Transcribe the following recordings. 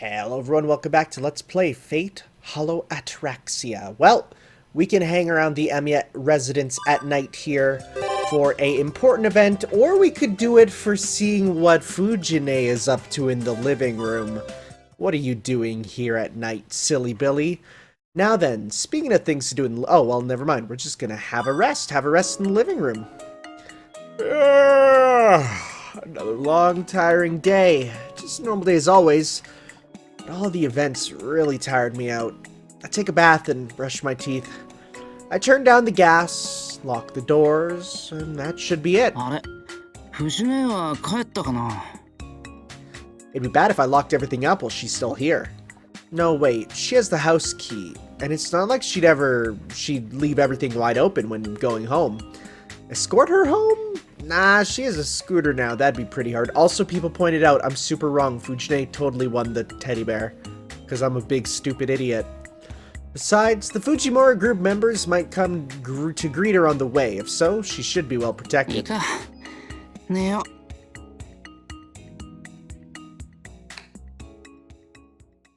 Hello everyone, welcome back to Let's Play Fate Hollow Ataraxia. Well, we can hang around the Emiya residence at night here for a important event, or we could do it for seeing what Fujine is up to in the living room. What are you doing here at night, silly Billy? Now then, speaking of things to do in... Oh, well, never mind. We're just gonna have a rest in the living room. Another long, tiring day. Just a normal day as always. But all the events really tired me out. I take a bath and brush my teeth. I turn down the gas, lock the doors, and that should be it. It'd be bad if I locked everything up while she's still here. No, wait, she has the house key, and it's not like she'd leave everything wide open when going home. Escort her home? Nah, she has a scooter now. That'd be pretty hard. Also, people pointed out I'm super wrong. Fujine totally won the teddy bear. Because I'm a big, stupid idiot. Besides, the Fujimura group members might come to greet her on the way. If so, she should be well protected.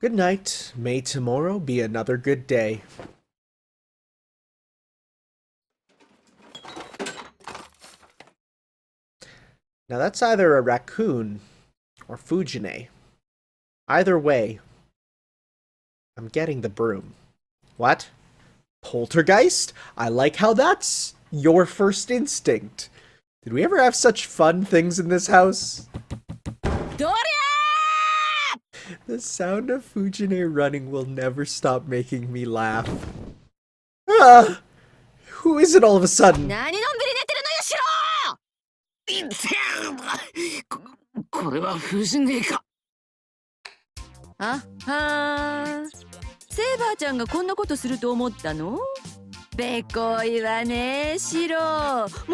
Good night. May tomorrow be another good day. Now that's either a raccoon or Fujine. Either way, I'm getting the broom. What? Poltergeist? I like how that's your first instinct. Did we ever have such fun things in this house? The sound of Fujine running will never stop making me laugh. Ah! Who is it all of a sudden? これは藤ねえか。あはー。セーバーちゃんがこんなことすると思ったの？べこいわね、シロ。も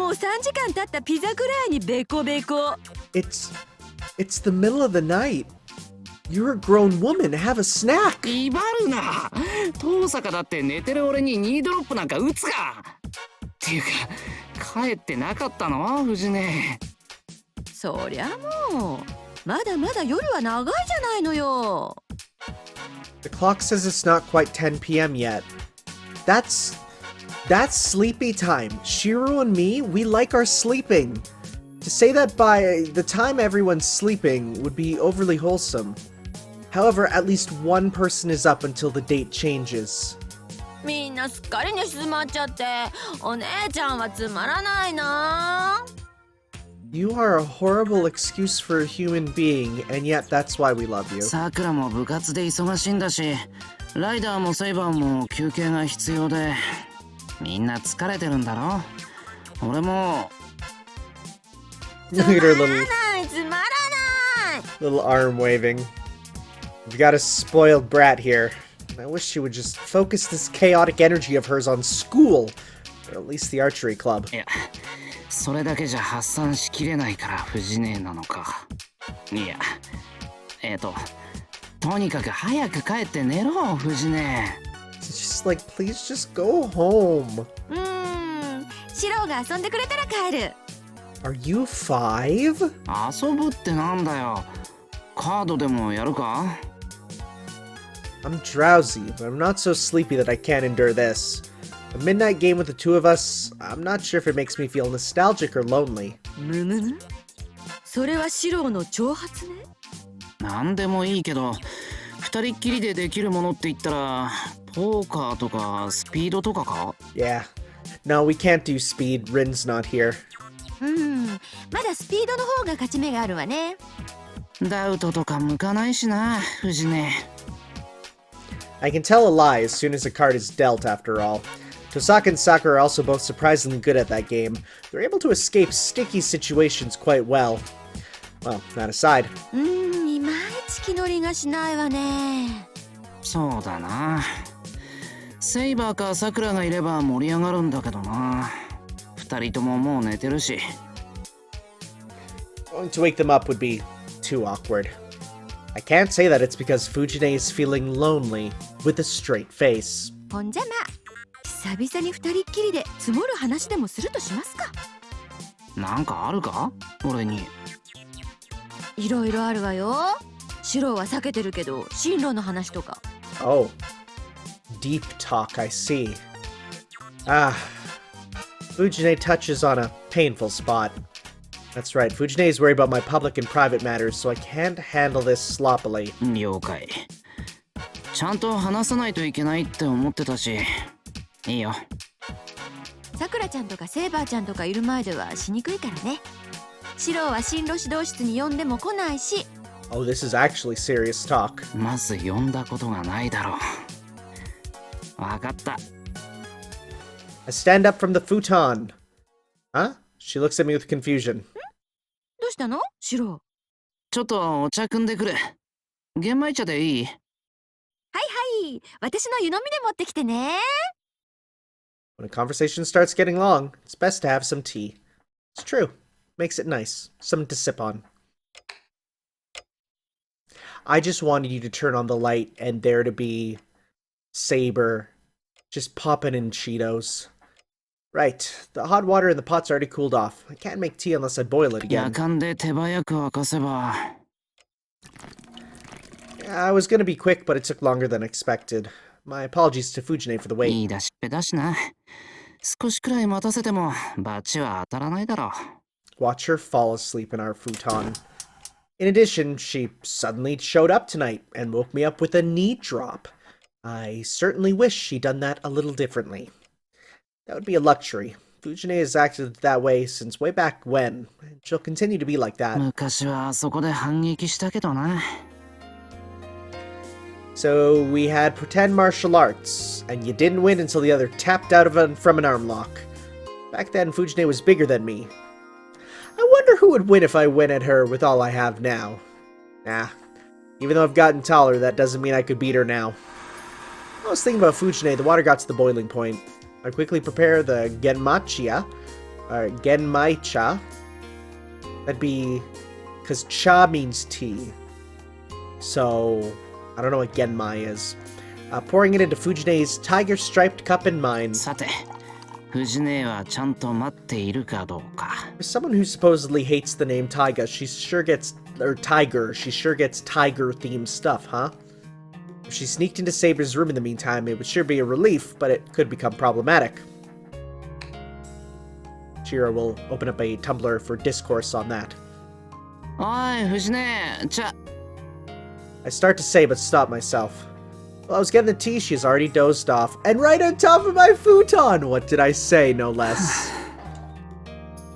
う3時間経ったピザくらいにべこべこ。It's the middle of the night. You're a grown woman. Have a snack. 威張るな。遠坂だって寝てる俺にニードロップなんか打つか。っていうか、帰ってなかったの？藤ね。そりゃもうまだまだ夜は長いじゃないのよ。 The clock says it's not quite 10 p.m. yet. That's sleepy time. Shiro and me, we like our sleeping. To say that by the time everyone's sleeping would be overly wholesome. However, at least one person is up until the date changes. みんなすっかり寝静まっちゃって、お姉ちゃんはつまらないな。 You are a horrible excuse for a human being, and yet that's why we love you. さくらも部活で忙しいんだし、ライダーもセイバーも休憩が必要で、みんな疲れてるんだろ。俺も。Look at her little つまらない。 little arm waving. We've got a spoiled brat here. I wish she would just focus this chaotic energy of hers on school, or at least the archery club. いや、それだけじゃ発散しきれないから藤ねなのか。いや、とにかく早く帰って寝ろ、藤ね。Just like, please just go home. シロが遊んでくれたら帰る。Are you 5? 遊ぶってなんだよ。カードでもやるか？ I'm drowsy, but I'm not so sleepy that I can't endure this. A midnight game with the two of us, I'm not sure if it makes me feel nostalgic or lonely. むむむ。それはシロの挑発ね。なんでもいいけど、二人っきりでできるものって言ったら、ポーカーとかスピードとかか？ Yeah. No, we can't do speed. Rin's not here. まだスピードの方が勝ち目があるわね。ダウトとか向かないしな、藤ね。I can tell a lie as soon as a card is dealt, after all. Tosaka and Sakura are also both surprisingly good at that game. They're able to escape sticky situations quite well. Well, that aside. いまいち気乗りがしないわね。そうだな。セイバーかサクラがいれば盛り上がるんだけどな。二人とももう寝てるし。Going to wake them up would be too awkward. I can't say that it's because Fujine is feeling lonely with a straight face. ほんじゃま、久々に二人っきりで積もる話でもするとしますか。なんかあるか？俺に。いろいろあるわよ。シロは避けてるけど、進路の話とか。Oh. Deep talk, I see. Ah. Fujine touches on a painful spot. That's right, Fujine is worried about my public and private matters, so I can't handle this sloppily. 了解。ちゃんと話さないといけないって思ってたし、いいよ。さくらちゃんとかセイバーちゃんとかいる前ではしにくいからね。シロは進路指導室に呼んでも来ないし。Oh, this is actually serious talk. まず呼んだことがないだろう。わかった。I stand up from the futon. Huh? She looks at me with confusion. どうしたのシロ？ちょっとお茶汲んでくる。玄米茶でいい？はいはい。私の湯飲みで持ってきてね。When a conversation starts getting long, it's best to have some tea. It's true. Makes it nice. Something to sip on. I just wanted you to turn on the light and there to be Saber just popping in Cheetos. Right. The hot water in the pot's already cooled off. I can't make tea unless I boil it 夜 again. 間で手早く沸かせば。I was gonna be quick, but it took longer than expected. My apologies to Fujine for the wait. いい出しっぺだしな。少しくらい待たせても罰は当たらないだろう。Watch her fall asleep in our futon. In addition, she suddenly showed up tonight and woke me up with a knee drop. I certainly wish she'd done that a little differently. That would be a luxury. Fujine has acted that way since way back when, and she'll continue to be like that. 昔はそこで反撃したけどな。So we had pretend martial arts, and you didn't win until the other tapped out from an arm lock. Back then, Fujine was bigger than me. I wonder who would win if I went at her with all I have now. Nah, even though I've gotten taller, that doesn't mean I could beat her now. I was thinking about Fujine, the water got to the boiling point. I quickly prepare the genmaicha. That'd be, because cha means tea. So, I don't know what genmai is. Pouring it into Fujine's tiger-striped cup in mine. さて、藤姉はちゃんと待っているかどうか。For someone who supposedly hates the name Taiga, she sure gets tiger-themed stuff, huh? If she sneaked into Saber's room in the meantime, it would sure be a relief, but it could become problematic. Chiro will open up a Tumblr for discourse on that. おい、藤姉、I start to say, but stop myself. While I was getting the tea, she has already dozed off, and right on top of my futon! What did I say, no less?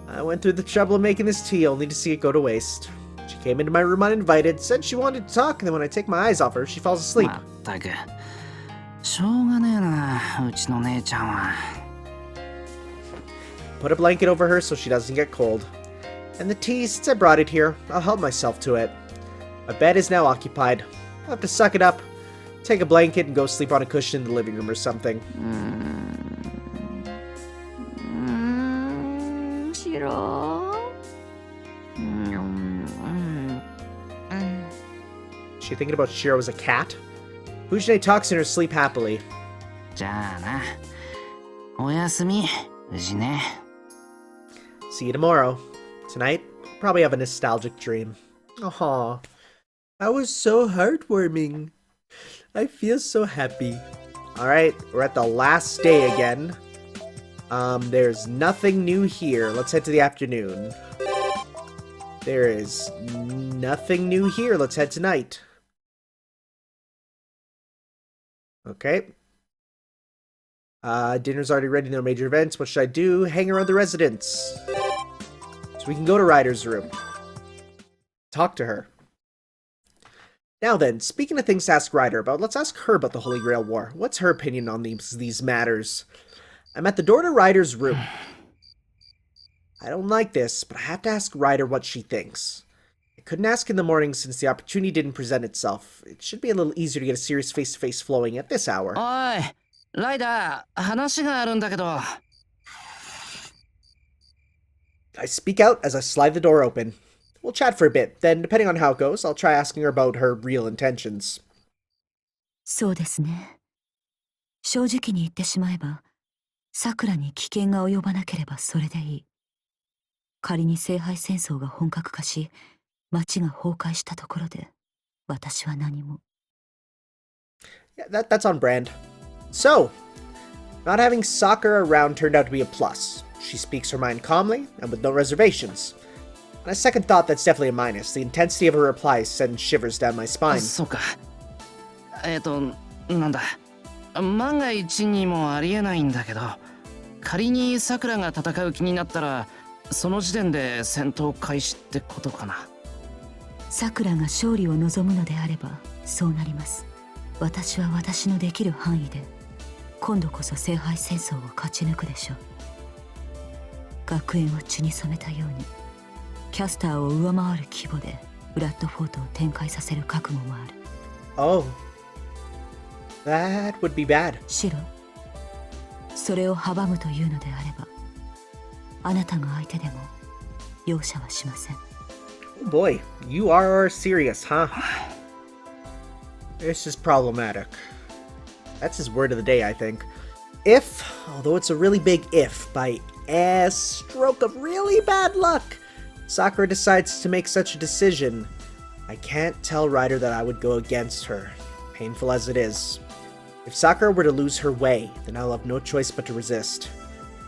I went through the trouble of making this tea, only to see it go to waste. She came into my room uninvited, said she wanted to talk, and then when I take my eyes off her, she falls asleep. まったく、しょうがねえな、うちの姉ちゃんは。Put a blanket over her so she doesn't get cold. And the tea, since I brought it here, I'll help myself to it. My bed is now occupied. I'll have to suck it up, take a blanket, and go sleep on a cushion in the living room or something. シロ。Is she thinking about Shiro as a cat? Fujine talks in her sleep happily. じゃあな、おやすみ、藤姉。See you tomorrow. Tonight, I'll probably have a nostalgic dream. Aw. That was so heartwarming. I feel so happy. Alright, we're at the last day again. There's nothing new here. Let's head to the afternoon. There is nothing new here. Let's head to night. Okay. Dinner's already ready. No major events. What should I do? Hang around the residence. So we can go to Ryder's room. Talk to her. Now then, speaking of things to ask Ryder about, let's ask her about the Holy Grail War. What's her opinion on these matters? I'm at the door to Ryder's room. I don't like this, but I have to ask Ryder what she thinks. I couldn't ask in the morning since the opportunity didn't present itself. It should be a little easier to get a serious face-to-face flowing at this hour. おい、ライダー、話があるんだけど。I speak out as I slide the door open. We'll chat for a bit, then depending on how it goes, I'll try asking her about her real intentions. そうですね。正直に言ってしまえば、さくらに危険が及ばなければそれでいい。仮に聖杯戦争が本格化し、町が崩壊したところで、私は何も。 Yeah, that's on brand. So, not having Sakura around turned out to be a plus. She speaks her mind calmly and with no reservations. On a second thought, that's definitely a minus. The intensity of her replies sends shivers down my spine. そうか。なんだ。万が一にもありえないんだけど、仮にさくらが戦う気になったら、その時点で戦闘開始ってことかな。さくらが勝利を望むのであればそうなります。私は私のできる範囲で今度こそ聖杯戦争を勝ち抜くでしょう。学園を血に染めたようにキャスターを上回る規模でブラッドフォートを展開させる覚悟もある。 Oh, that would be bad. シロ、それを阻むというのであればあなたが相手でも容赦はしません。 Oh boy, you are serious, huh? This is problematic. That's his word of the day, I think. If, although it's a really big if, by a stroke of really bad luck, Sakura decides to make such a decision, I can't tell Ryder that I would go against her, painful as it is. If Sakura were to lose her way, then I'll have no choice but to resist.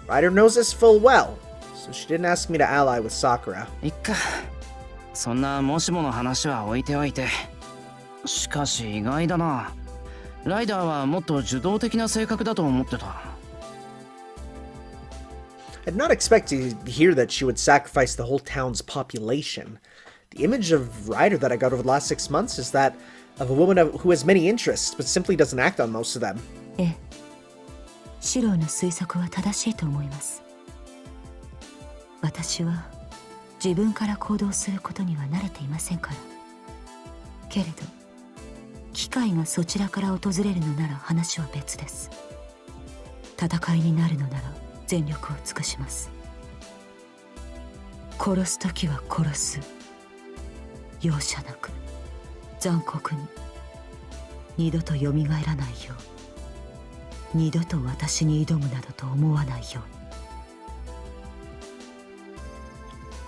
Ryder knows this full well, so she didn't ask me to ally with Sakura. いっか。そんなもしもの話は置いておいて。しかし意外だな。ライダーはもっと受動的な性格だと思ってた。I did not expect to hear that she would sacrifice the whole town's population. The image of Ryder that I got over the last 6 months is that of a woman who has many interests, but simply doesn't act on most of them. ええ、シローの推測は正しいと思います。私は自分から行動することには慣れていませんから。けれど機会がそちらから訪れるのなら話は別です。戦いになるのなら全力を尽くします。殺す時は殺す。容赦なく残酷に二度と蘇らないよう、二度と私に挑むなどと思わないよ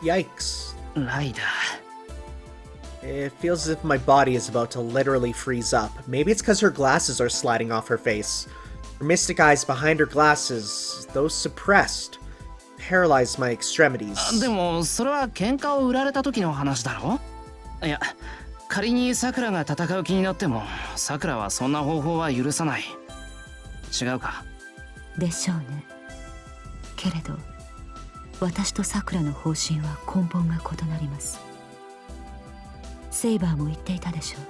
うに。 Yikes. ライダー。It feels as if my body is about to literally freeze up. Maybe it's because her glasses are sliding off her face. Her mystic eyes behind her glasses, those suppressed, paralyzed my extremities. でもそれは喧嘩を売られた時の話だろ。いや、仮にさくらが戦う気になってもさくらはそんな方法は許さない。違うか。でしょうね。けれど私とさくらの方針は根本が異なります。セイバーも言っていたでしょう。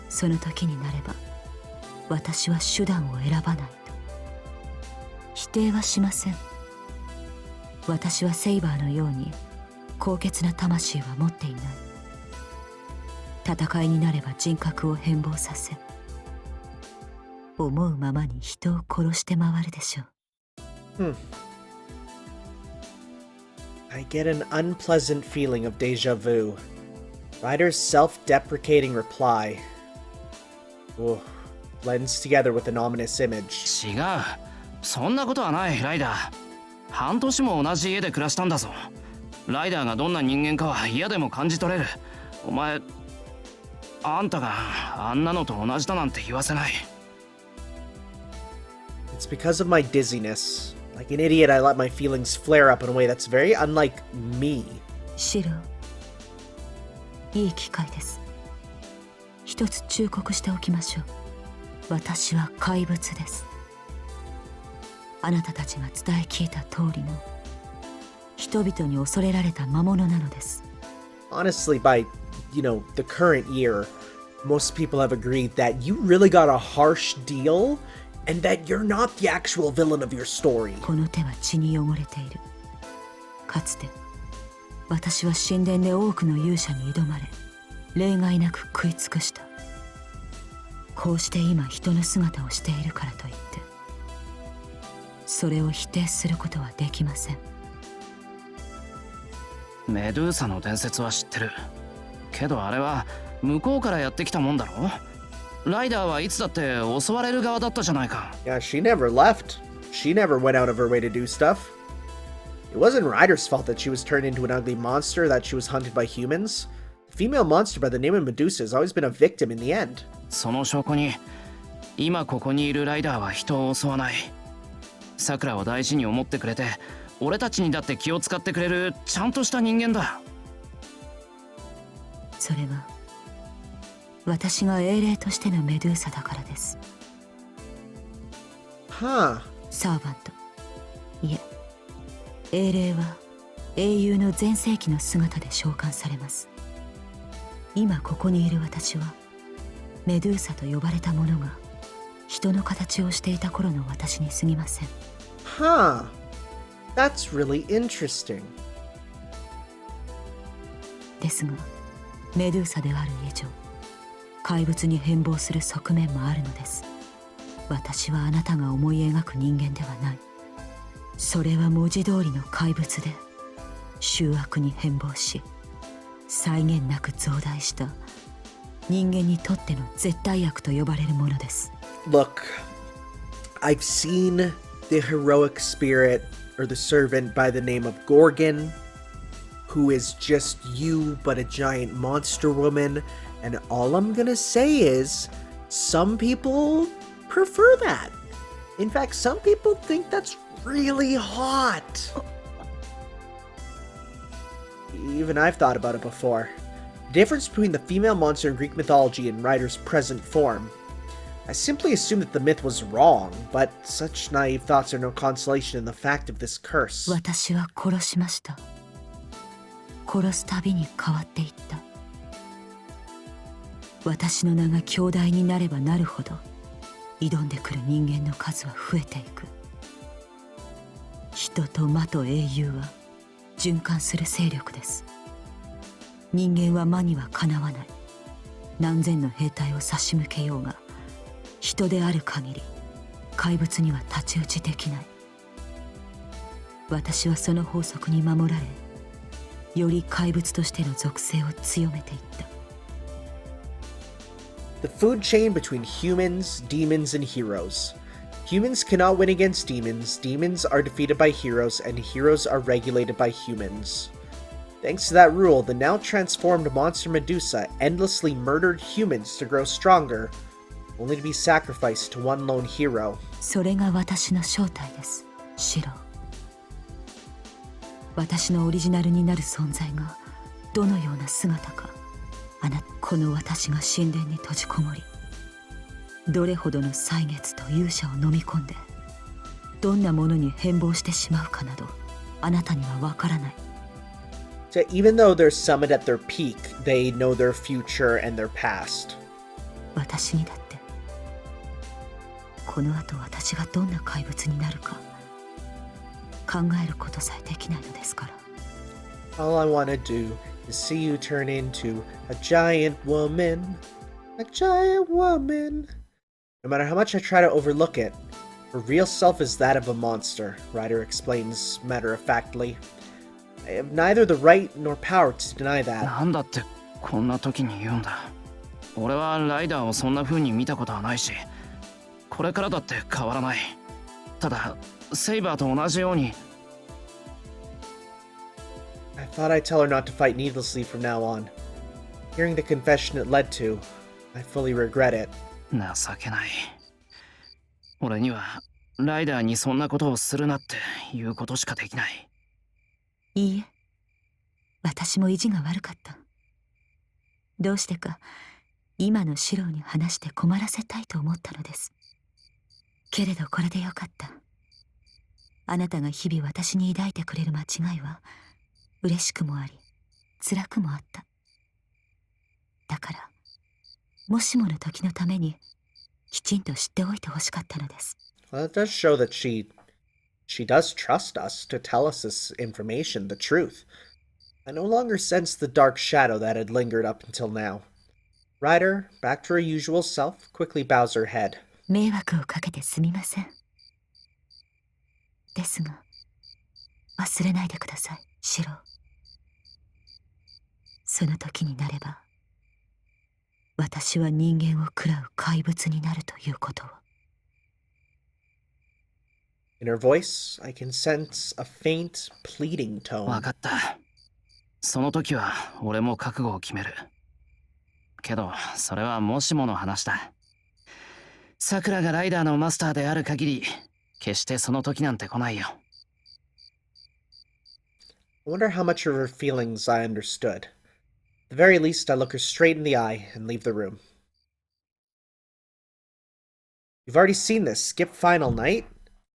その時になれば私は手段を選ばないと。否定はしません。私はセイバーのように高潔な魂は持っていない。戦いになれば人格を変貌させ、思うままに人を殺して回るでしょう。I get an unpleasant feeling of deja vu. Ryder's self-deprecating reply blends together with an ominous image. 違う。そんなことはない、ライダー。半年も同じ家で暮らしたんだぞ。ライダーがどんな人間かは嫌でも感じ取れる。お前、あんたがあんなのと同じだなんて言わせない。It's because of my dizziness. Like an idiot, I let my feelings flare up in a way that's very unlike me. シロ、いい機会です。一つ忠告しておきましょう。私は怪物です。あなたたちが伝え聞いた通りの人々に恐れられた魔物なのです。 Honestly, by, the current year, most people have agreed that you really got a harsh deal and that you're not the actual villain of your story. この手は血に汚れている。かつて私は神殿で多くの勇者に挑まれ、例外なく食い尽くした。こうして今人の姿をしているからといってそれを否定することはできません。メドゥーサの伝説は知ってる。けどあれは向こうからやってきたもんだろ。ライダーはいつだって襲われる側だったじゃないか。Yeah, she never left. She never went out of her way to do stuff. It wasn't Ryder's fault that she was turned into an ugly monster, that she was hunted by humans. Female monster by the name of Medusa has always been a victim in the end. その証拠に今ここにいるライダーは人を襲わない。さくらを大事に思ってくれて、俺たちにだって気を使ってくれるちゃんとした人間だ。それは私が英霊としてのメドゥーサだからです。Huh. サーバント、いえ、英霊は英雄の全盛期の姿で召喚されます。今ここにいる私はメドゥーサと呼ばれたものが人の形をしていた頃の私に過ぎません。Huh. That's really interesting. ですがメドゥーサである以上、怪物に変貌する側面もあるのです。私はあなたが思い描く人間ではない。それは文字通りの怪物で、醜悪に変貌し際限なく増大した人間にとっての絶対悪と呼ばれるものです。 Look, I've seen the heroic spirit or the servant by the name of Gorgon, who is just you but a giant monster woman, and all I'm gonna say is some people prefer that. In fact, some people think that's really hot. Even I've thought about it before. The difference between the female monster in Greek mythology and Ryder's present form. I simply assumed that the myth was wrong, but such naive thoughts are no consolation in the fact of this curse. 私は殺しました。殺すたびに変わっていった。私の名が強大になればなるほど挑んでくる人間の数は増えていく。人と魔と英雄は循環する勢力です。人間は魔にはかなわない。何千の兵隊を差し向けようが、人である限り怪物には太刀打ちできない。私はその法則に守られ、より怪物としての属性を強めていった。The food chain between humans, demons, and heroes. Humans cannot win against demons, demons are defeated by heroes, and heroes are regulated by humans. Thanks to that rule, the now transformed monster Medusa endlessly murdered humans to grow stronger, only to be sacrificed to one lone hero. それが私の正体です、シロ。私のオリジナルになる存在がどのような姿か、この私が神殿に閉じこもり、どれほどの歳月と勇者を飲み込んで、どんなものに変貌してしまうかなど、あなたにはわからない。So even though they're summoned at their peak, they know their future and their past. 私にだって、この後私がどんな怪物になるか、考えることさえできないのですから。All I wanna do is see you turn into a giant woman. A giant woman. No matter how much I try to overlook it, her real self is that of a monster, Ryder explains matter-of-factly. I have neither the right nor power to deny that. なんだってこんな時に言うんだ。俺はライダーをそんな風に見たことはないし、これからだって変わらない。ただセイバーと同じように。I thought I'd tell her not to fight needlessly from now on. Hearing the confession it led to, I fully regret it. 情けない。俺にはライダーにそんなことをするなっていうことしかできない。いいえ、私も意地が悪かった。どうしてか今のシロに話して困らせたいと思ったのです。けれどこれでよかった。あなたが日々私に抱いてくれる間違いは嬉しくもあり辛くもあった。だからもしもの時のためにきちんと知っておいてほしかったのです。Well, that does show that she does trust us to tell us this information, the truth. I no longer sense the dark shadow that had lingered up until now. Ryder, back to her usual self, quickly bows her head. 迷惑をかけてすみません。ですが忘れないでください、シロ。その時になれば私は人間を食らう怪物になるということを。In her voice, I can sense a faint, pleading tone. わかった。その時は俺も覚悟を決める。けどそれはもしもの話だ。さくらがライダーのマスターである限り、決してその時なんて来ないよ。I wonder how much of her feelings I understood. At the very least, I look her straight in the eye and leave the room. You've already seen this. Skip final night?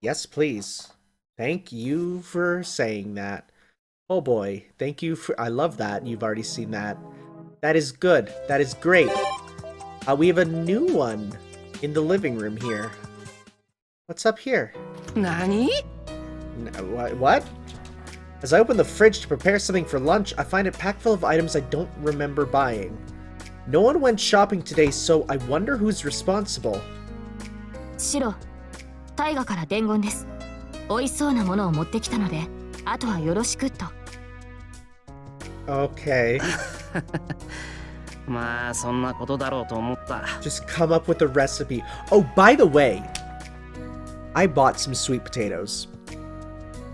Yes, please. Thank you for saying that. Oh boy, thank you for... I love that. You've already seen that. That is good. That is great. We have a new one in the living room here. What's up here? Nani? What? As I open the fridge to prepare something for lunch, I find it packed full of items I don't remember buying. No one went shopping today, so I wonder who's responsible. シロ、タイガから伝言です。美味しそうなものを持ってきたので、あとはよろしくと。Okay. まあそんなことだろうと思った。 Just come up with a recipe. Oh, by the way, I bought some sweet potatoes.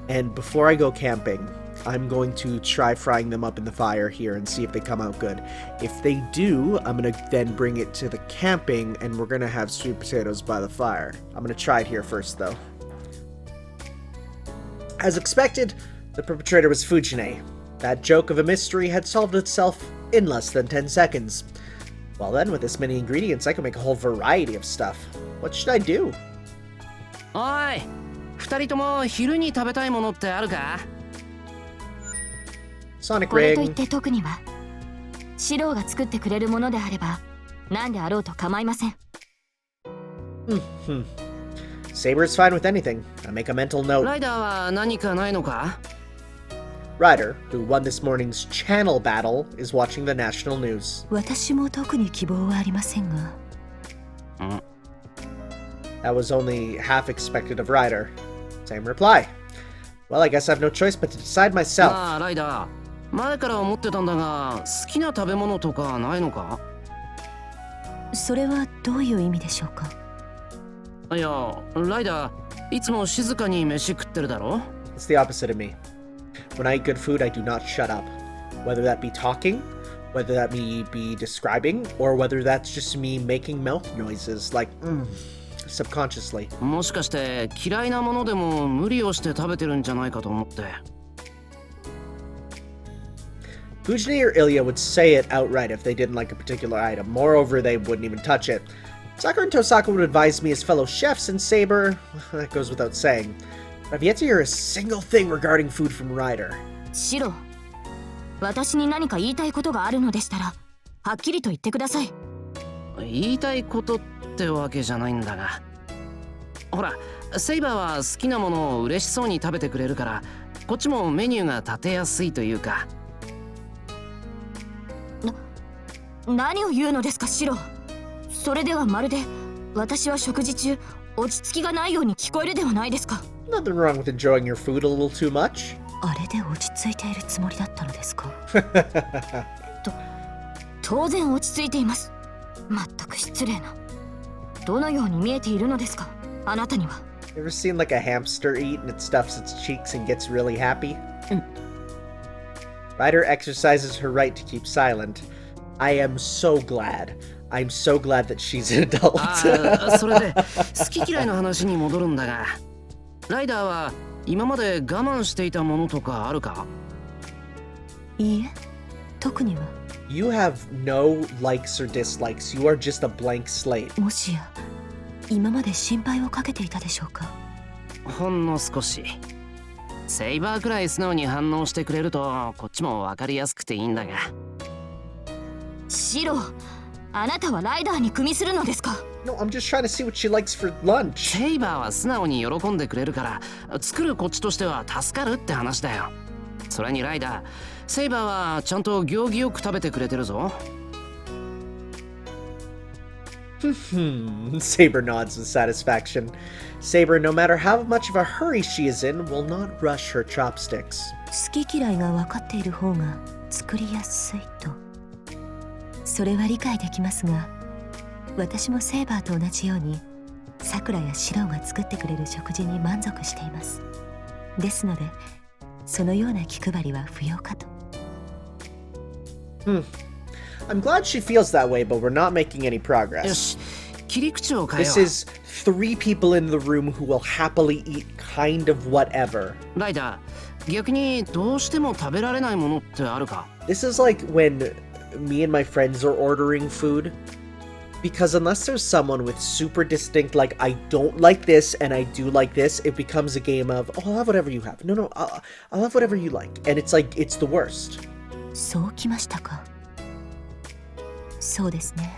And before I go camping, I'm going to try frying them up in the fire here and see if they come out good. If they do, I'm going to then bring it to the camping and we're going to have sweet potatoes by the fire. I'm going to try it here first, though. As expected, the perpetrator was Fujine. That joke of a mystery had solved itself in less than 10 seconds. Well then, with this many ingredients, I can make a whole variety of stuff. What should I do? おい、二人とも昼に食べたいものってあるか？ Sonic これといっ ring. て特には、シロが作ってくれるものであれば、何であろうと構いません。Saber's fine with anything. I make a mental note. ライダーは何かないのか？ Ryder, who won this morning's channel battle, is watching the national news. 私も特に希望はありませんが。That was only half expected of Ryder. Same reply. Well, I guess I have no choice but to decide myself. ああ、ライダー。前から思ってたんだが、好きな食べ物とかないのか？それはどういう意味でしょうか？いや、ライダー、いつも静かに飯食ってるだろ？ It's the opposite of me. When I eat good food, I do not shut up. Whether that be talking, whether that be describing, or whether that's just me making mouth noises, like, subconsciously. もしかして嫌いなものでも無理をして食べてるんじゃないかと思って。Fujine or Ilya would say it outright if they didn't like a particular item. Moreover, they wouldn't even touch it. Sakura and Tosaka would advise me as fellow chefs, and Saber, that goes without saying. But I've yet to hear a single thing regarding food from Ryder. シロ、私に何か言いたいことがあるのでしたら、はっきりと言ってください。言いたいことってわけじゃないんだが。ほら、セイバーは好きなものを嬉しそうに食べてくれるから、こっちもメニューが立てやすいというか。何を言うのですか、シロ。それではまるで私は食事中落ち着きがないように聞こえるではないですか。 Nothing wrong with enjoying your food a little too much. あれで落ち着いているつもりだったのですか？当然落ち着いています。まったく失礼な。どのように見えているのですか、あなたには。 You ever seen like a hamster eat and it stuffs its cheeks and gets really happy? Ryder exercises her right to keep silent. I am so glad. I'm so glad that she's an adult. ああ、それで好き嫌いの話に戻るんだが、ライダーは今まで我慢していたものとかあるか？いいえ、特には。You have no likes or dislikes. You are just a blank slate. もしや今まで心配をかけていたでしょうか？ほんの少し。セイバーくらい素直に反応してくれるとこっちも分かりやすくていいんだが。シロ、あなたはライダーに組みするのですか？ No, I'm just trying to see what she likes for lunch. セイバーは素直に喜んでくれるから作るこっちとしては助かるって話だよ。それにライダー、セイバーはちゃんと行儀よく食べてくれてるぞ。Saber nods with satisfaction. Saber, no matter how much of a hurry she is in, will not rush her chopsticks. 好き嫌いが分かっている方が作りやすいと。それは理解できますが、私もセイバーと同じようにさくらやシロが作ってくれる食事に満足しています。ですのでそのような気配りは不要かと。I'm glad she feels that way, but we're not making any よ progress. し切り口を変えよ This is 3 people in the room who will happily eat kind of whatever. うライダー逆にどうしても食べられないものってあるか This is like when me and my friends are ordering food. Because unless there's someone with super distinct, like, I don't like this and I do like this, it becomes a game of, oh, I'll have whatever you have. No, I'll have whatever you like. And it's like, it's the worst. そうきましたか。そうですね。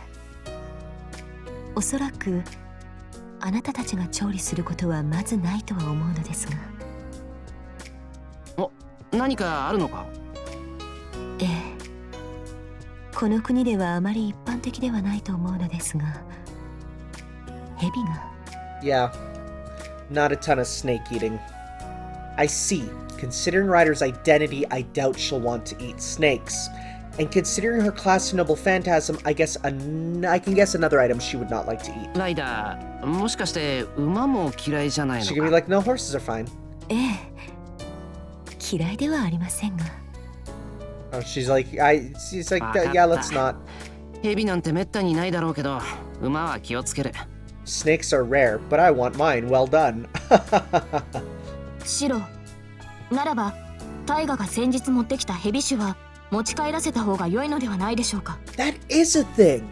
おそらくあなたたちが調理することはまずないとは思うのですが。お何かあるのかええ。この国ではあまり一般的ではないと思うのですが、蛇が。Yeah, not a ton of snake eating. I see. Considering Ryder's identity, I doubt she'll want to eat snakes. And considering her class to noble phantasm, I can guess another item she would not like to eat. ライダーもしかして馬も嫌いじゃないの She か can be like, no, horses are fine. ええ。嫌いではありませんが。Oh, she's like, yeah, let's not. 蛇なんてめったにないだろうけど馬は気をつける Snakes are rare, but I want mine well done. シロならばタイガが先日持ってきたヘビ種は持ち帰らせた方が良いのではないでしょうか That is a thing.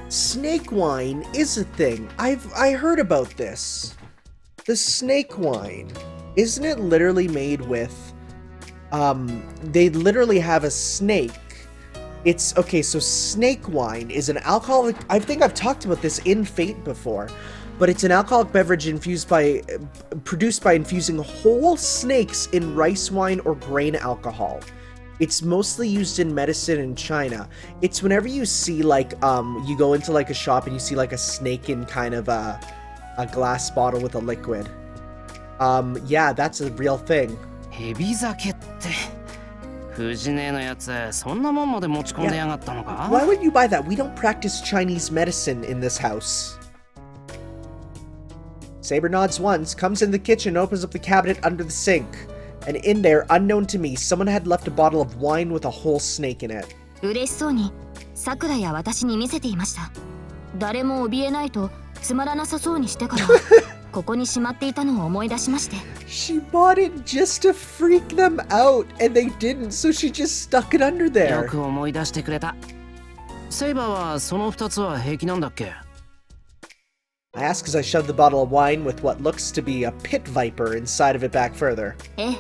Snake wine is a thing. I heard about this. The snake wine. Isn't it literally made with they literally have a snake. It's okay, so snake wine is an alcoholic. I think I've talked about this in Fate before, but it's an alcoholic beverage produced by infusing whole snakes in rice wine or grain alcohol. It's mostly used in medicine in China. It's whenever you see like you go into like a shop and you see like a snake in kind of a glass bottle with a liquid. Yeah, that's a real thing. 蛇酒って藤根のやつそんなもんまで持ち込んでやがったのか Why would you buy that? We don't practice Chinese medicine in this house. Saber nods once, comes in the kitchen, opens up the cabinet under the sink. And in there, unknown to me, someone had left a bottle of wine with a whole snake in it. 嬉しそうにさくらや私に見せていました誰も怯えないとつまらなさそうにしてからここにしまっていたのを思い出しまして She bought it just to freak them out, and they didn't, so she just stuck it under よ there. く思い出してくれたセイバーはその2つは平気なんだっけ I ask as I shove the bottle of wine with what looks to be a pit viper inside of it back further. ええ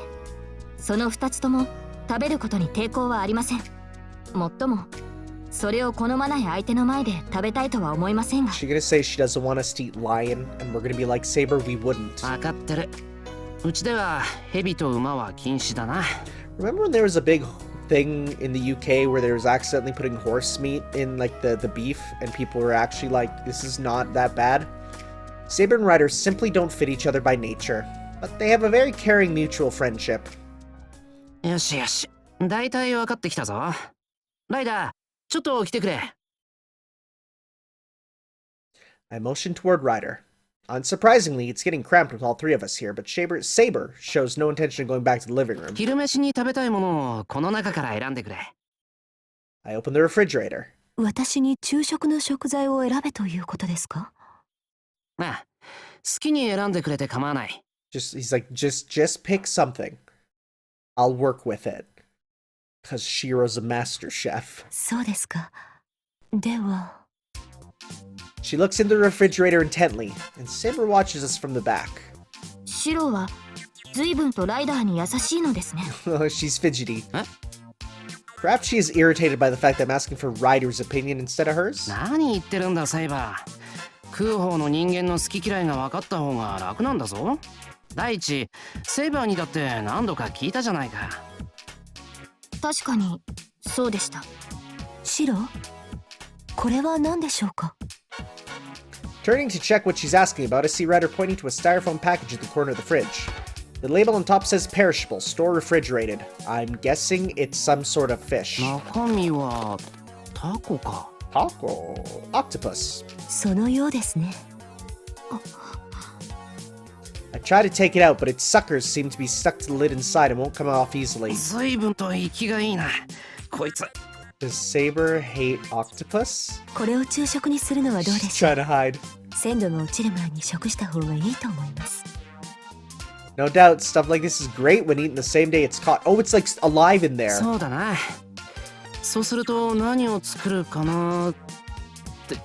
その2つとも食べることに抵抗はありませんもっともそれを好まない相手の前で食べたいとは思いませんが She's gonna say she doesn't want us to eat lion, and we're gonna be like, Saber, we wouldn't. 分かってるうちでは蛇と馬は禁止だな Remember when there was a big thing in the UK where there was accidentally putting horse meat in like the beef, and people were actually like, this is not that bad? Saber and Ryder simply don't fit each other by nature, but they have a very caring mutual friendship. よしよし大体分かってきたぞライダーちょっと来てくれ I motion toward Ryder. Unsurprisingly, it's getting cramped with all 3 of us here, but Saber shows no intention of going back to the living room. 昼飯に食べたいものをこの中から選んでくれ I open the refrigerator. 私に昼食の食材を選べということですか？ああ好きに選んでくれて構わない He's like, just pick something. I'll work with it. Because Shiro's a master chef. そうですか。では。She looks into the refrigerator intently, and Saber watches us from the back. シロは随分とライダーに優しいのですね She's fidgety. Huh? Perhaps she is irritated by the fact that I'm asking for Ryder's opinion instead of hers. 何言ってるんだセイバー食う方の人間の好き嫌いが分かった方が楽なんだぞ第一セイバーにだって何度か聞いたじゃないか確かにそうでしたシロ、これは何でしょうか？ Turning to check what she's asking about, I see Ryder pointing to a styrofoam package at the corner of the fridge. The label on top says perishable, store refrigerated. I'm guessing it's some sort of fish. 中身はタコか Taco. Octopus. そのようですね。I try to take it out, but its suckers seem to be stuck to the lid inside and won't come off easily. 随分と息がいいなこいつ Does Saber hate octopus? これを昼食にするのはどうで She's しょう。 trying to hide. 鮮度が落ちる前に食した方がいいと思います。 No doubt, stuff like this is great when eaten the same day it's caught. Oh, it's like alive in there. そうだな。そうすると何を作るかなって。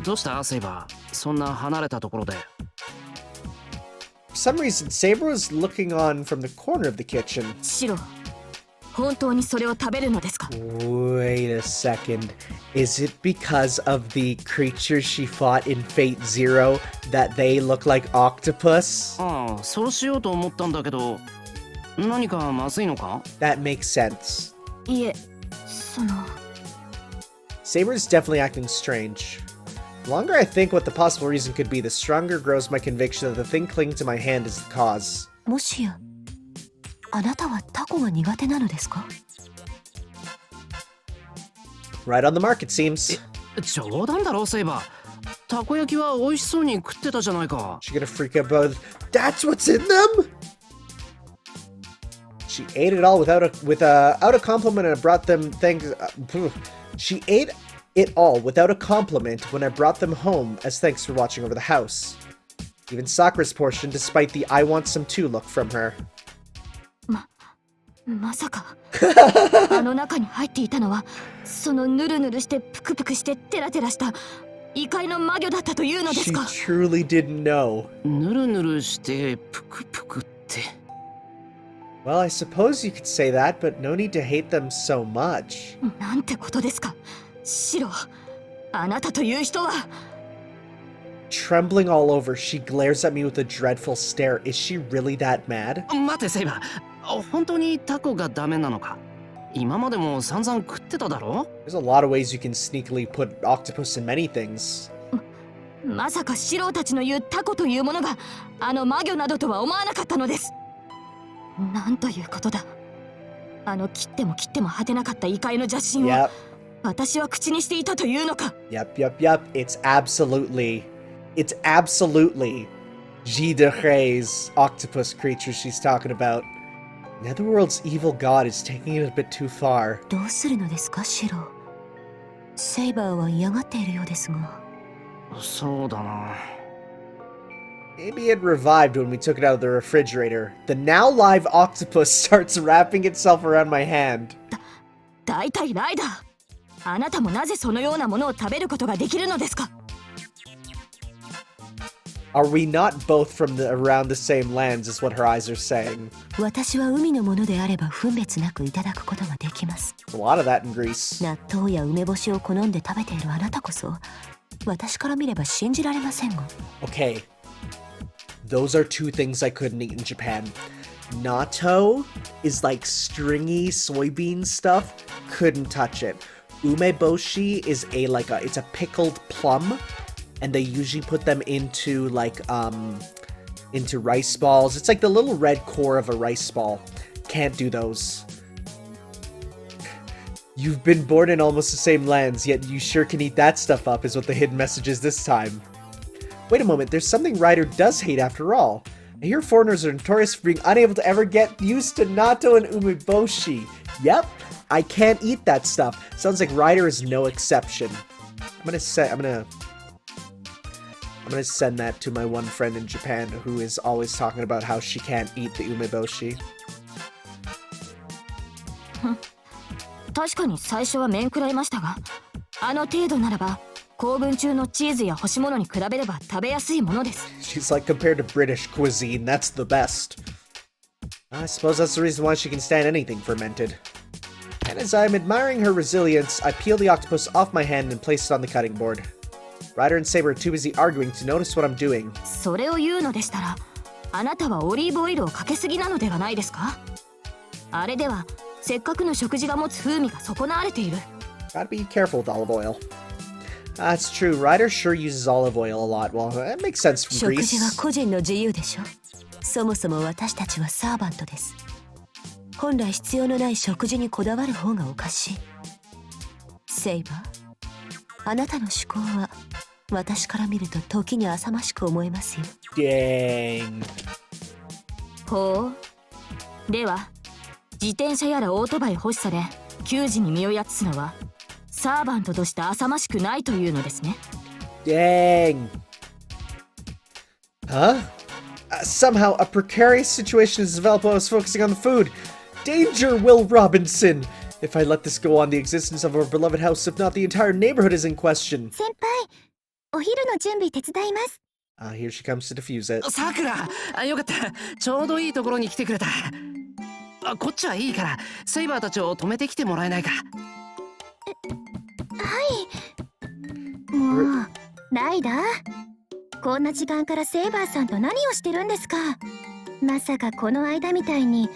どうしたセイバー、そんな離れたところで。For some reason, Saber was looking on from the corner of the kitchen. シロ、本当にそれを食べるのですか？ Wait a second. Is it because of the creatures she fought in Fate Zero that they look like octopus? ああ、そうしようと思ったんだけど、何かまずいのか？ That makes sense. いえ、その。Saber's definitely acting strange. The longer I think what the possible reason could be, the stronger grows my conviction that the thing clinging to my hand is the cause. もしや、あなたはタコが苦手なのですか？ Right on the mark, it seems. 冗談だろセイバー。たこ焼きは美味しそうに食ってたじゃないか。 She gonna freak out about that's what's in them? She ate it all without a compliment and I brought them things. She ate it all without a compliment when I brought them home as thanks for watching over the house. Even Sakura's portion, despite the I want some too look from her. まさかあの中に入っていたのはそのヌルヌルしてプクプクしてテラテラした異界の魔魚だったというのです She か？ truly didn't know. ぬるぬるしてプクプクって。Well, I suppose you could say that, but no need to hate them so much. なんてことですか。シロ、あなたという人は。 Trembling all over, she glares at me with a dreadful stare. Is she really that mad? 待てセイバー、本当にタコがダメなのか？今までも散々食ってただろ？ There's a lot of ways you can sneakily put octopus in many things. まさかシロたちの言うタコというものがあの魔魚などとは思わなかったのです。なんということだ。あの切っても切っても果てなかった異界の邪神を Yep, 私は口にしていたというのか。 yep. It's absolutely Gebert octopus creature she's talking about. Netherworld's evil god is taking it a bit too far. どうするのですか、シロ。セイバーは嫌がっているようですが。そうだな。Maybe it revived when we took it out of the refrigerator. The now live octopus starts wrapping itself around my hand. だいたいライダー、あなたもなぜそのようなものを食べることができるのですか？ Are we not both from around the same lands is what her eyes are saying. 私は海のものであれば分別なくいただくことができます。 A lot of that in Greece. 納豆や梅干しを好んで食べているあなたこそ、私から見れば信じられませんが。 Okay. Those are two things I couldn't eat in Japan. Natto is like stringy soybean stuff. Couldn't touch it. Umeboshi is it's a pickled plum. And they usually put them into into rice balls. It's like the little red core of a rice ball. Can't do those. You've been born in almost the same lands, yet you sure can eat that stuff up, is what the hidden message is this time. Wait a moment, there's something Ryder does hate after all. I hear foreigners are notorious for being unable to ever get used to natto and umeboshi. Yep, I can't eat that stuff. Sounds like Ryder is no exception. I'm gonna send that to my one friend in Japan who is always talking about how she can't eat the umeboshi. 確かに最初は面食らいましたが、あの程度ならば行軍中のチーズや干し物に比べれば食べやすいものです。 She's like, compared to British cuisine, that's the best. I suppose that's the reason why she can stand anything fermented. And as I'm admiring her resilience, I peel the octopus off my hand and place it on the cutting board. Ryder and Saber are too busy arguing to notice what I'm doing. それを言うのでしたら、あなたはオリーブオイルをかけすぎなのではないですか？あれではせっかくの食事が持つ風味が損なわれている。 Gotta be careful with olive oil. That's true. Ryder sure uses olive oil a lot. Well, that makes sense from 食事は Greece. 個人の自由でしょ。そもそも私たちはサーバントです。本来必要のない食事にこだわる方がおかしい。セイバー、あなたの思考は私から見ると時に浅ましく思えますよ。 Dang. ほう。では自転車やらオートバイ欲しさで給仕に身をやつすのはサーバントとして浅ましくないというのですね。 Dang. Huh? Somehow, a precarious situation has developed while I was focusing on the food. Danger, Will Robinson! If I let this go on, the existence of our beloved house, if not the entire neighborhood, is in question. 先輩、お昼の準備手伝います。Here she comes to defuse it. さくら、よかった。ちょうどいいところに来てくれた。こっちはいいから、セイバーたちを止めてきてもらえないか。はい。もう、ライダー。こんな時間からセイバーさんと何をしてるんですか。まさかこの間みたいに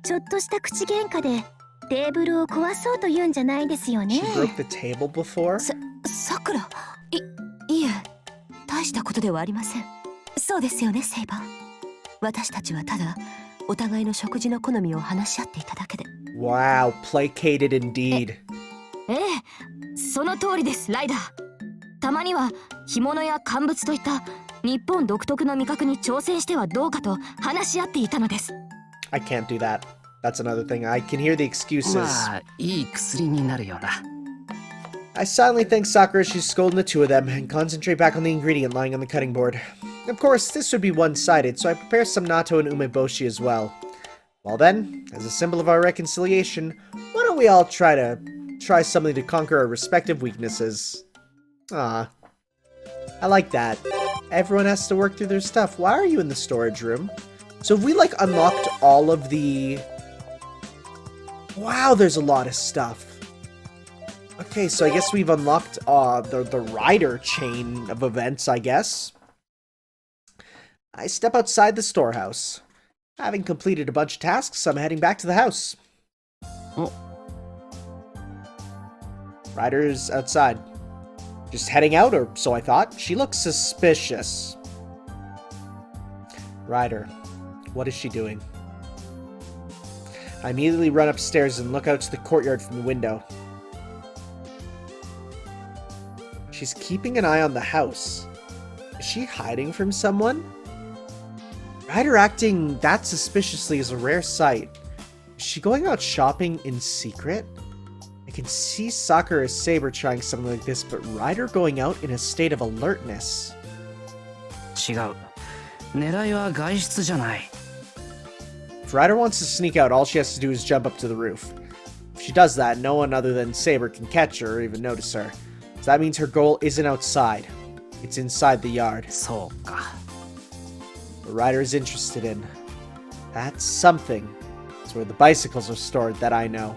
ちょっとした口喧嘩でテーブルを壊そうと言うんじゃないですよね。 She broke the table before? さくら、いえ、大したことではありません。そうですよね、セイバー。私たちはただお互いの食事の好みを話し合っていただけで。 Wow, placated indeed. ええ、その通りです、ライダー。たまには干物や乾物といった日本独特の味覚に挑戦してはどうかと話し合っていたのです。 I can't do that. That's another thing. I can hear the excuses. まあ、いい薬になるよな。I silently thank Sakura as she's scolding the two of them and concentrate back on the ingredient lying on the cutting board. Of course, this would be one-sided, so I prepare some natto and umeboshi as well. Well then, as a symbol of our reconciliation, why don't we all try something to conquer our respective weaknesses? Ah, I like that. Everyone has to work through their stuff. Why are you in the storage room? So have we, like, unlocked all of the... Wow, there's a lot of stuff. Okay, so I guess we've unlocked the rider chain of events, I guess. I step outside the storehouse. Having completed a bunch of tasks, I'm heading back to the house. Oh. Rider's outside. Just heading out, or so I thought. She looks suspicious. Ryder, what is she doing? I immediately run upstairs and look out to the courtyard from the window. She's keeping an eye on the house. Is she hiding from someone? Ryder acting that suspiciously is a rare sight. Is she going out shopping in secret? I can see Sakura or Saber trying something like this, but Ryder going out in a state of alertness. 違う。狙いは外出じゃない。If Ryder wants to sneak out, all she has to do is jump up to the roof. If she does that, no one other than Saber can catch her or even notice her. So that means her goal isn't outside. It's inside the yard. そうか。What Ryder is interested in. That's something. It's where the bicycles are stored that I know.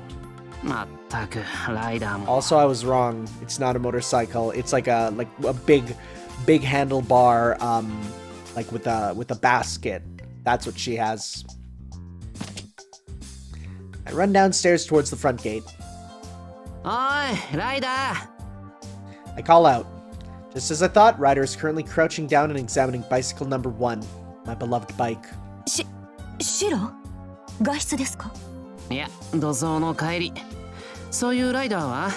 まったく、ライダーも。 Also, I was wrong. It's not a motorcycle. It's like a big handlebar, like with a basket. That's what she has. I run downstairs towards the front gate. おい、ライダー。 I call out. Just as I thought, Ryder is currently crouching down and examining bicycle number 1, my beloved bike. シロ？外出ですか？いや、土蔵の帰り。そういうライダーは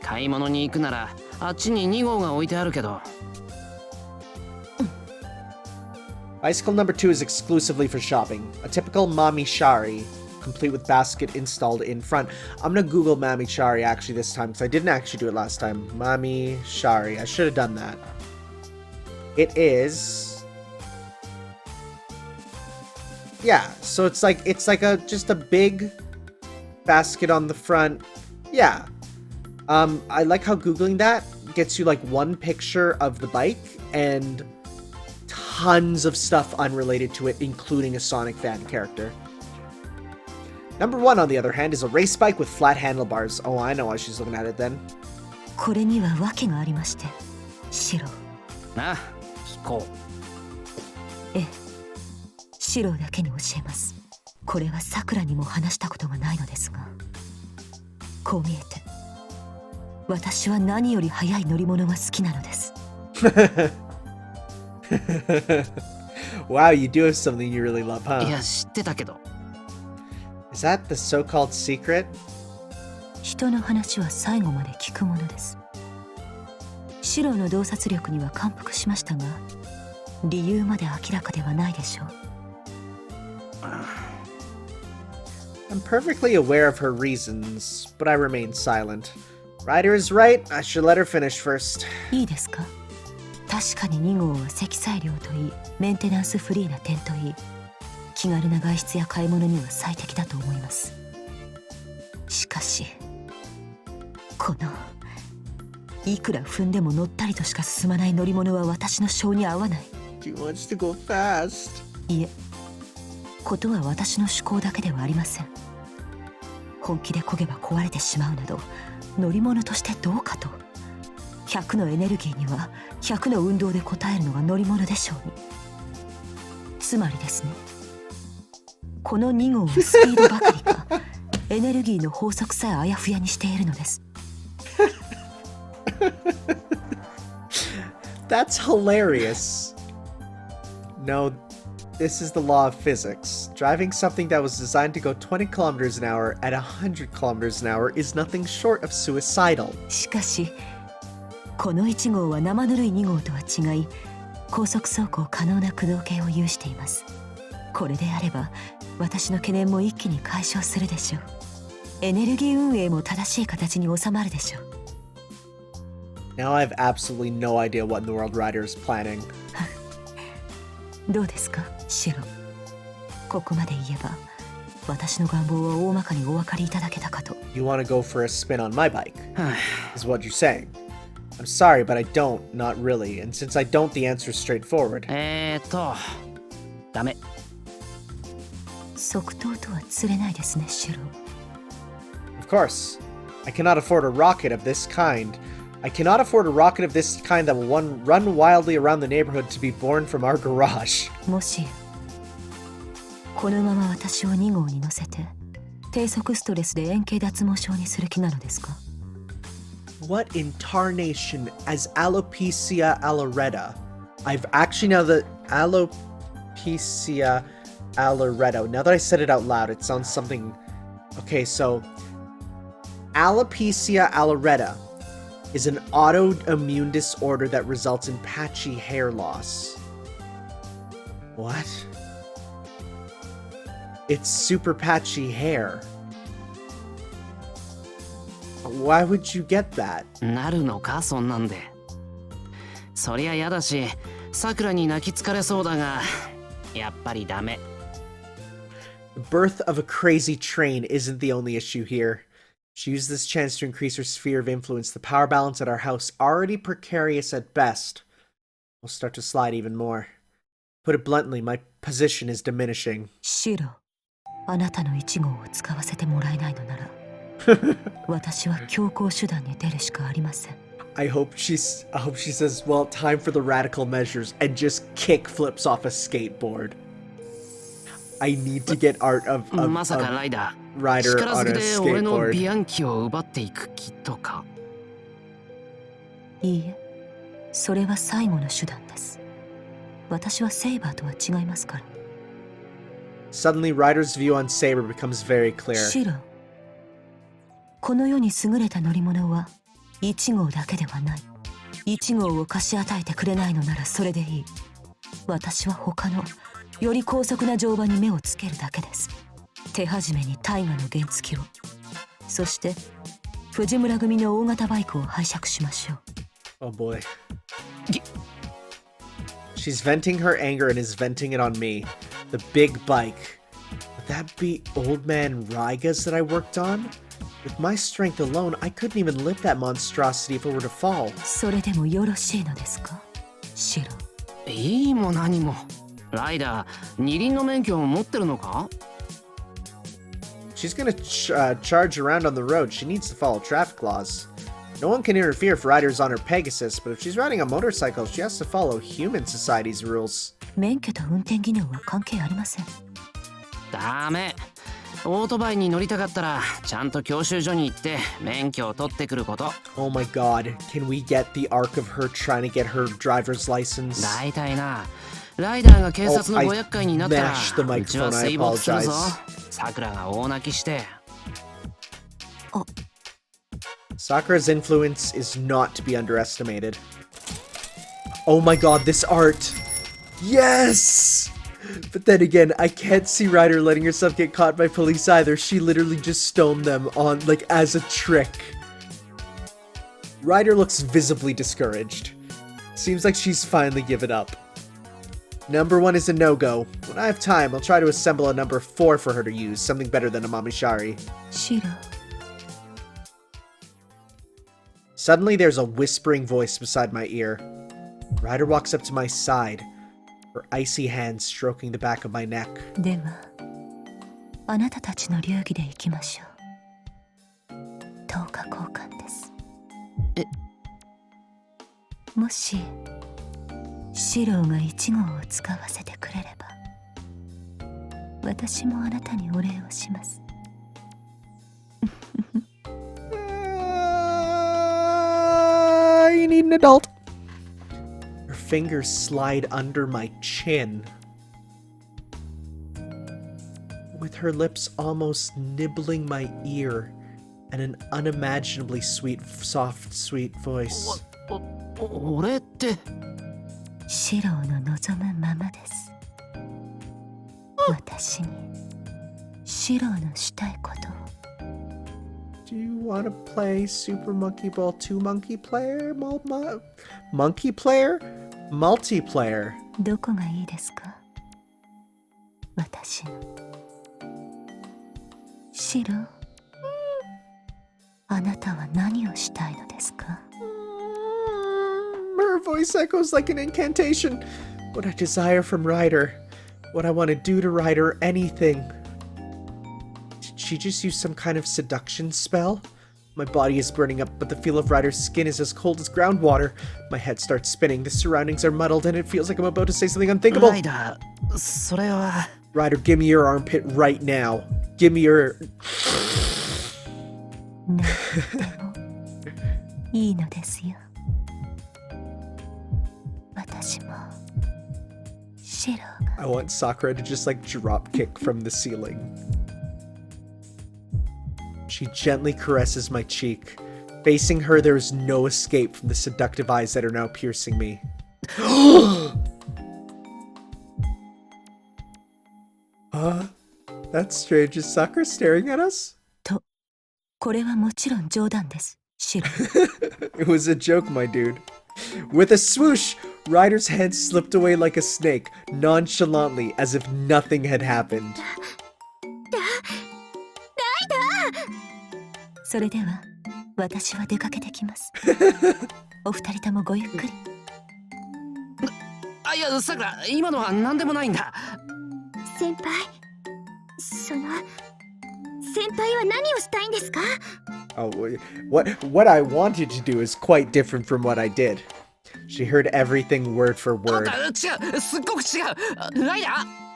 買い物に行くならあっちに2号が置いてあるけど。Bicycle number 2 is exclusively for shopping. A typical Mami Shari, complete with basket installed in front. I'm gonna Google Mami Shari actually this time, because I didn't actually do it last time. Mami Shari. I should have done that. It is... Yeah, so it's like just a big basket on the front. Yeah. I like how Googling that gets you like one picture of the bike and tons of stuff unrelated to it, including a Sonic fan character. Number 1, on the other hand, is a race bike with flat handlebars. Oh, I know why she's looking at it then. これには訳がありまして、シロ。なあ、聞こう。ええ、シロだけに教えます。これはさくらにも話したことがないのですが、こう見えて、私は何より速い乗り物が好きなのです。Wow, you do have something you really love, huh? いや、知ってたけど。Is that the so-called secret? 人の話は最後まで聞くものです。シロの洞察力には感服しましたが、理由まで明らかではないでしょう。I'm perfectly aware of her reasons, but I remain silent. Ryder is right. I should let her finish first. いいですか？確かに2号は積載量といい、メンテナンスフリーな点といい、気軽な外出や買い物には最適だと思います。しかし、このいくら踏んでも乗ったりとしか進まない乗り物は私の性に合わない。She wants to go fast. いえ、ことは私の趣向だけではありません。本気で漕げば壊れてしまうなど、乗り物としてどうかと。100のエネルギーには100の運動で応えるのが乗り物でしょうに。つまりですね、この2号はスピードばかりかエネルギーの法則さえあやふやにしているのです。That's hilarious. No, this is the law of physics. Driving something that was designed to go 20 kilometers an hour at 100 kilometers an hour is nothing short of suicidal. しかし、この1号は生ぬるい2号とは違い、高速走行可能な駆動系を有しています。これであれば、私の懸念も一気に解消するでしょう。エネルギー運営も正しい形に収まるでしょう。Now I have absolutely no idea what in the world Ryder is planning. どうですか、シロ。ここまで言えば、私の願望は大まかにお分かりいただけたかと。You want to go for a spin on my bike, is what you're saying. I'm sorry, but I don't, not really. And since I don't, the answer's straightforward. ダメ。即答とは釣れないですね、シロ。Of course. I cannot afford a rocket of this kind. I cannot afford a rocket of this kind that will run wildly around the neighborhood to be born from our garage. もし、このまま私を2号に乗せて、低速ストレスで円形脱毛症にする気なのですか？ What in tarnation as alopecia alaretta? I've actually now that alopecia alaretta. Now that I said it out loud, it sounds something. Okay, so alopecia alaretta is an autoimmune disorder that results in patchy hair loss. What? It's super patchy hair. Why would you get that? なるのか、そんなんで。そりゃやだし、さくらに泣きつかれそうだが、やっぱりダメ。The birth of a crazy train isn't the only issue here. She used this chance to increase her sphere of influence. The power balance at our house, already precarious at best, will start to slide even more. Put it bluntly, my position is diminishing. シロ、あなたの1号を使わせてもらえないのなら、私は強硬手段に出るしかありません。I hope she says, well, time for the radical measures, and just kick flips off a skateboard. I need to get art of まさかライダー、 Ryder 力 on ず a くで俺の skateboard. ビアンキを奪っていく気とか。いいえ、それは最後の手段です。私はセイバーとは違いますから。Suddenly, Ryder's view on Saber becomes very clear. シロ、この世に優れた乗り物は1号だけではない。1号を貸し与えてくれないのならそれでいい。私は他のより高速な乗馬に目をつけるだけです。手始めに大河の原付を、そして藤村組の大型バイクを拝借しましょう。Oh boy. She's venting her anger and is venting it on me. The big bike. Would that be Old Man Ryga's that I worked on? With my strength alone, I couldn't even lift that monstrosity if it were to fall. それでもよろしいのですか、シロ。いいも何も。ライダー、二輪の免許を持ってるのか？ She's gonna charge around on the road. She needs to follow traffic laws. No one can interfere if Ryder's on her Pegasus, but if she's riding a motorcycle, she has to follow human society's rules. 免許と運転技能は関係ありません。ダメ。オートバイに乗りたかったらちゃんと教習所に行って免許を取ってくること。 Oh my god, can we get the arc of her trying to get her driver's license? 大体な、ライダーが警察のご厄介になったら、 smashed the microphone. うちは水没するぞ。 I apologize. さくらが大泣きして。Sakura's influence is not to be underestimated. Oh my god, this art! Yes! But then again, I can't see Ryder letting herself get caught by police either. She literally just stoned them on, like, as a trick. Ryder looks visibly discouraged. Seems like she's finally given up. Number 1 is a no-go. When I have time, I'll try to assemble a number 4 for her to use, something better than a Mamishari. Shiro. Suddenly, there's a whispering voice beside my ear. Ryder walks up to my side, her icy hand stroking the back of my neck. では、あなたたちの流儀で行きましょう。10日交換です。もし、シローが1号を使わせてくれれば、私もあなたにお礼をします。You need an adult. Her fingers slide under my chin. With her lips almost nibbling my ear and an unimaginably soft, sweet voice. 俺って。シローの望むままです。私にシローのしたいことを。Do you want to play Super Monkey Ball 2 Monkey Player? Monkey Player? Multiplayer? どこがいいですか？私の。シロー、あなたは何をしたいのですか？ Her voice echoes like an incantation. What I desire from Ryder. What I want to do to Ryder, anything. Did she just use some kind of seduction spell? My body is burning up, but the feel of Ryder's skin is as cold as groundwater. My head starts spinning, the surroundings are muddled, and it feels like I'm about to say something unthinkable. ライダー、それは。Ryder, give me your armpit right now. Give me your... なんでもいいのですよ。私もシローが。 I want Sakura to just like drop kick from the ceiling. She gently caresses my cheek. Facing her, there is no escape from the seductive eyes that are now piercing me. That's strange. Is Sakura staring at us? と、これはもちろん冗談です、シロー。It was a joke, my dude. With a swoosh, Ryder's head slipped away like a snake, nonchalantly, as if nothing had happened. それでは、私は出かけてきます。お二人ともごゆっくり。あ、いや、さくら、今のは何でもないんだ。先輩、先輩は何をしたいんですか？ Oh, what I wanted to do is quite different from what I did. She heard everything word for word. 違う、すっごく違う。ライダー。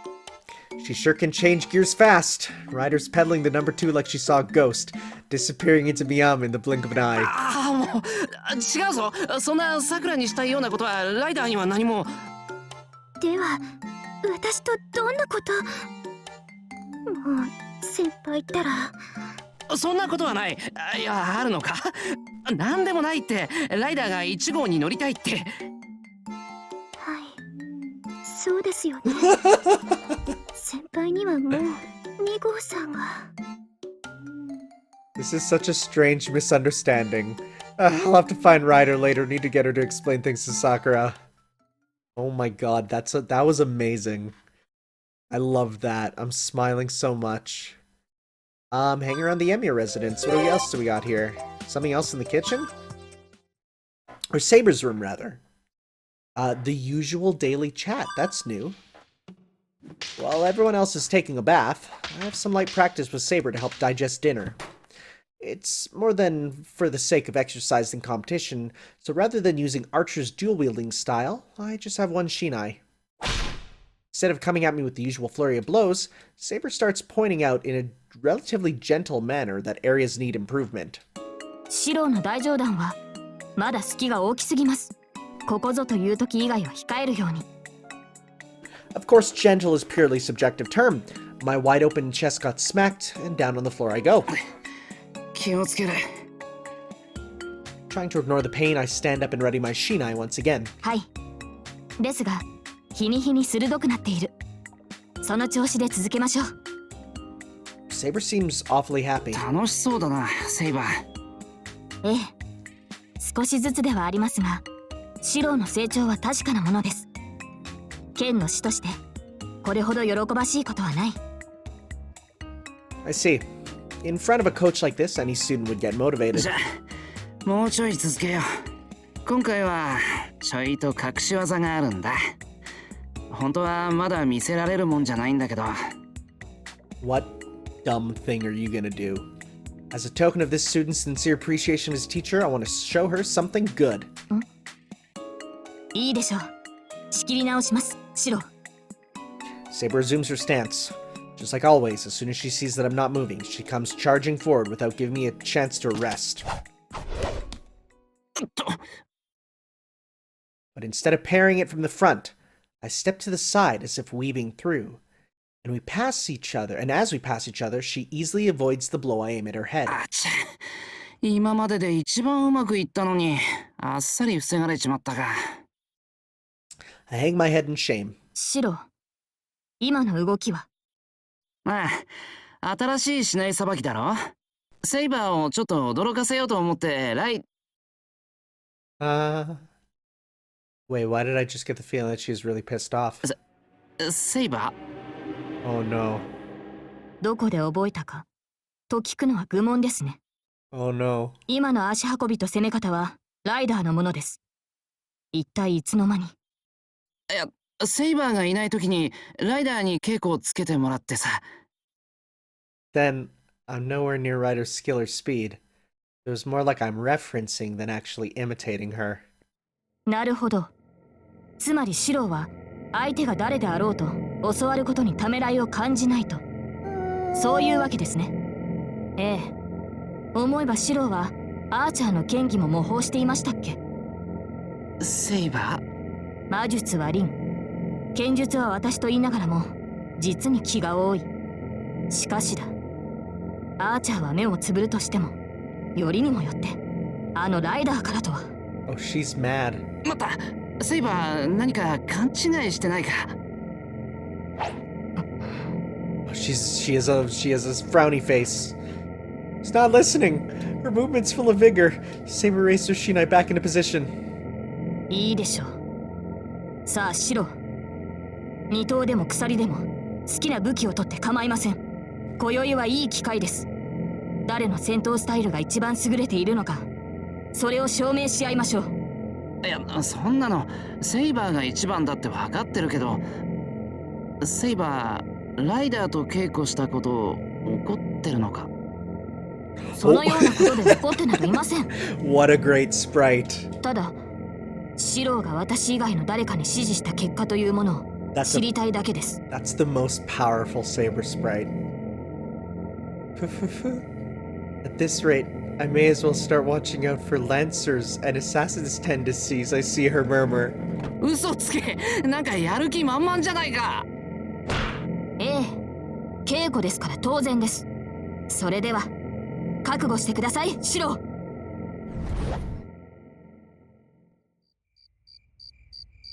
She sure can change gears fast. Ryder's peddling the number 2 like she saw a ghost, disappearing into Miyama in the blink of an eye. ああ、もう違うぞ。そんなさくらにしたいようなことはライダーには何も。では、私とどんなこと？もう先輩ったら。そんなことはない。いや、あるのか。なんでもないって。ライダーが1号に乗りたいって。はい、そうですよね。先輩にはもう2号さんが。This is such a strange misunderstanding. I'll have to find Ryder later. Need to get her to explain things to Sakura. Oh my god, that was amazing. I love that. I'm smiling so much. Hanging around the Emiya residence. What else do we got here? Something else in the kitchen? Or Saber's room, rather. The usual daily chat. That's new. While everyone else is taking a bath, I have some light practice with Saber to help digest dinner. It's more than for the sake of exercise and competition, so rather than using Archer's dual-wielding style, I just have one Shinai. Instead of coming at me with the usual flurry of blows, Saber starts pointing out in a relatively gentle manner that areas need improvement. シローの大冗談はまだ隙が大きすぎます。ここぞという時以外は控えるように。Of course, gentle is purely subjective term. My wide-open chest got smacked, and down on the floor I go. 気をつける。Trying to ignore the pain, I stand up and ready my Shinai once again. はい。ですが、日に日に鋭くなっている。その調子で続けましょう。 Saber seems awfully happy. 楽しそうだな、セイバー。ええ、少しずつではありますが、シローの成長は確かなものです。剣の師としてこれほど喜ばしいことはない。 I see. In front of a coach like this, any student would get motivated. じゃあ、もうちょい続けよう。今回はちょいと隠し技があるんだ。本当はまだ見せられるもんじゃないんだけど。 What dumb thing are you gonna do? As a token of this student's sincere appreciation of his teacher, I want to show her something good. いいでしょう。仕切り直します、シロー。 Saber resumes her stance. Just like always, as soon as she sees that I'm not moving, she comes charging forward without giving me a chance to rest. But instead of parrying it from the front, I step to the side as if weaving through. And we pass each other, and as we pass each other, she easily avoids the blow I aim at her head. あちゃ、今までで一番うまくいったのに、あっさり防がれちまったか。I hang my head in shame. シロー、今の動きは？まあ、新しい竹刀さばきだろ。セイバーをちょっと驚かせようと思ってWait, why did I just get the feeling that she was really pissed off? セイバー Oh no. どこで覚えたかと聞くのは愚問ですね。 Oh no. 今の足運びと攻め方はライダーのものです。一体いつの間に？いや、セイバーがいない時にライダーに稽古をつけてもらってさ。 Then I'm nowhere near Ryder's skill or speed. It was more like I'm referencing than actually imitating her. なるほど。つまりシローは相手が誰であろうと教わることにためらいを感じないと、そういうわけですね。ええ、思えばシローはアーチャーの剣技も模倣していましたっけ？セイバー？魔術は凛、剣術は私と言いながらも実に気が多い。しかしだ、アーチャーは目をつぶるとしてもよりにもよってあのライダーからとは。 Oh, she's mad. 待った、セイバー何か勘違いしてないか？ She has a frowny face. She's not listening. Her movement's full of vigor. Saber raised her shinai back into position. いいでしょう。さあシロー、二刀でも鎖でも好きな武器を取って構いません。今宵はいい機会です。誰の戦闘スタイルが一番優れているのか、それを証明し合いましょう。いや、そんなのセイバーが一番だって分かってるけど、セイバーライダーと稽古したことを怒ってるのか？そのようなことで怒ってなどいません。What a great sprite. ただシローが私以外の誰かに指示した結果というものを知りたいだけです。 That's the most powerful Saber sprite. At this rate, I may as well start watching out for lancers and assassins' tendencies, I see her murmur. 嘘つけ、なんかやる気満々じゃないか。ええ、稽古ですから当然です。それでは覚悟してください、シロー。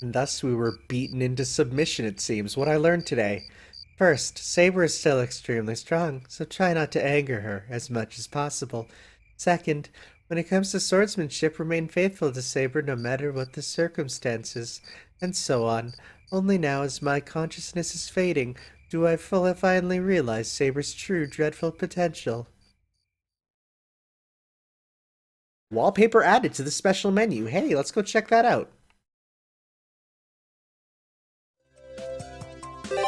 And thus we were beaten into submission, it seems. What I learned today. First, Saber is still extremely strong, so try not to anger her as much as possible. Second, when it comes to swordsmanship, remain faithful to Saber no matter what the circumstances, and so on. Only now, as my consciousness is fading, do I finally realize Saber's true dreadful potential. Wallpaper added to the special menu. Hey, let's go check that out.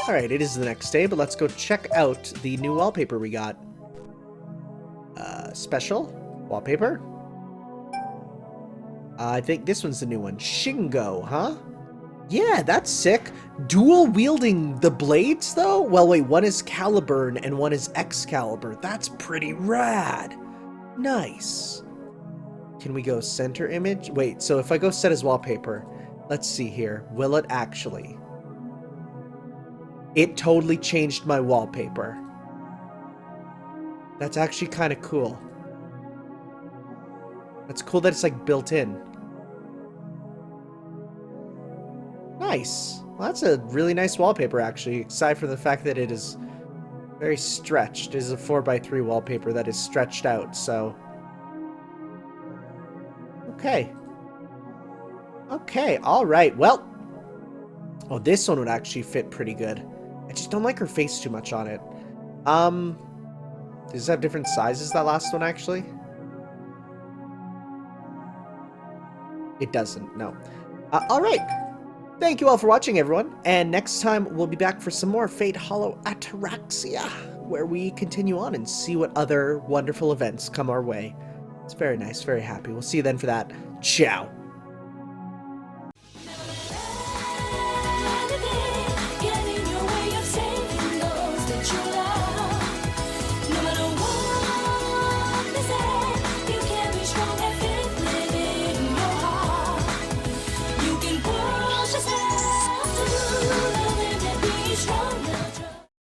Alright, it is the next day, but let's go check out the new wallpaper we got. Special? Wallpaper? I think this one's the new one. Shingo, huh? Yeah, that's sick. Dual wielding the blades, though? Well, wait, one is Caliburn and one is Excalibur. That's pretty rad. Nice. Can we go center image? Wait, so if I go set as wallpaper, let's see here. Will it actually? It totally changed my wallpaper. That's actually kind of cool. That's cool that it's like built in. Nice. Well, that's a really nice wallpaper, actually, aside from the fact that it is very stretched. It is a 4x3 wallpaper that is stretched out, so... Okay. Okay, alright, well... Oh, this one would actually fit pretty good. I just don't like her face too much on it. Does this have different sizes, that last one, actually? It doesn't, no. Alright. Thank you all for watching, everyone. And next time, we'll be back for some more Fate Hollow Ataraxia, where we continue on and see what other wonderful events come our way. It's very nice, very happy. We'll see you then for that. Ciao.